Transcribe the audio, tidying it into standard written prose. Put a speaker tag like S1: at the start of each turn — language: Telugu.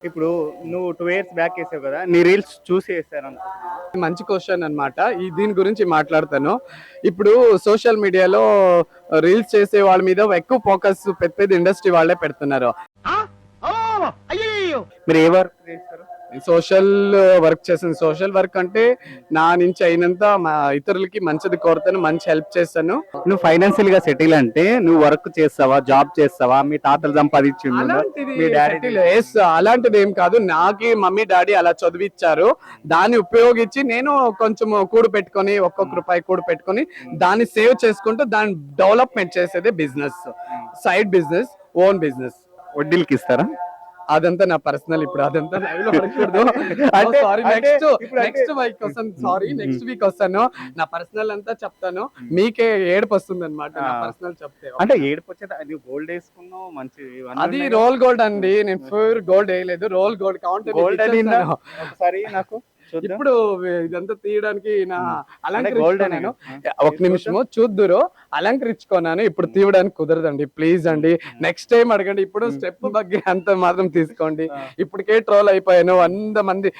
S1: ఇప్పుడు నువ్వు 2 ఇయర్స్ బ్యాక్ వేసావు కదా, నీ రీల్స్ చూసి వేసారు అనుకుంటున్నా.
S2: మంచి క్వశ్చన్ అన్నమాట. దీని గురించి మాట్లాడతాను. ఇప్పుడు సోషల్ మీడియాలో రీల్స్ చేసే వాళ్ళ మీద ఎక్కువ ఫోకస్ పెద్ద పెద్ద ఇండస్ట్రీ వాళ్ళే పెడుతున్నారు.
S1: మీరు ఏ వర్క్ చేస్తారు?
S2: సోషల్ వర్క్ చేస్తాను. సోషల్ వర్క్ అంటే నా నుంచి అయినంత మా ఇతరులకి మంచిది కోరుతాను, మంచి హెల్ప్ చేస్తాను.
S1: నువ్వు ఫైనాన్షియల్ గా సెటిల్ అంటే నువ్వు వర్క్ చేస్తావా, జాబ్ చేస్తావా, మీ తాతలు సంపాదించిండు,
S2: అలాంటిది
S1: మీ డాడీ
S2: settle- yes, అలాంటిది ఏం కాదు. నాకి మమ్మీ డాడీ అలా చదివిచ్చారు. దాన్ని ఉపయోగించి నేను కొంచెం కూడు పెట్టుకొని ఒక్కొక్క రూపాయి కూడు పెట్టుకొని దాన్ని సేవ్ చేసుకుంటూ దాన్ని డెవలప్మెంట్ చేసేదే business, side business, own business.
S1: వడ్డీలకి ఇస్తారా?
S2: అదంతా నా పర్సనల్. ఇప్పుడు అదంతా లైవ్ లో అడగకూడదు. సారీ, నెక్స్ట్ వీక్ వస్తాను. సారీ, నెక్స్ట్ వీక్ వస్తాను. నా పర్సనల్ అంతా చెప్తాను. మీకే ఏడుపు వస్తుంది అనమాట నా పర్సనల్ చెప్తే.
S1: అంటే ఏడుపు వచ్చేది. అది గోల్డ్ వేసుకున్నావు మంచి,
S2: అది రోల్ గోల్డ్ అండి. నేను ప్యూర్ గోల్డ్ వేయలేదు, రోల్ గోల్డ్
S1: గోల్డ్ అని
S2: కౌంటర్.
S1: ఒకసారి నాకు చూద్దాం.
S2: ఇప్పుడు ఇదంతా తీయడానికి నా
S1: గోల్డ్
S2: అలంకరించుకున్నాను. ఒక నిమిషము చూద్దురు, అలంకరించుకున్నాను. ఇప్పుడు తీయడానికి కుదరదండి, ప్లీజ్ అండి. నెక్స్ట్ టైం అడగండి. ఇప్పుడు స్టెప్ బగ్గి అంత మాత్రం తీసుకోండి. ఇప్పటికే ట్రోల్ అయిపోయాను. 100 మంది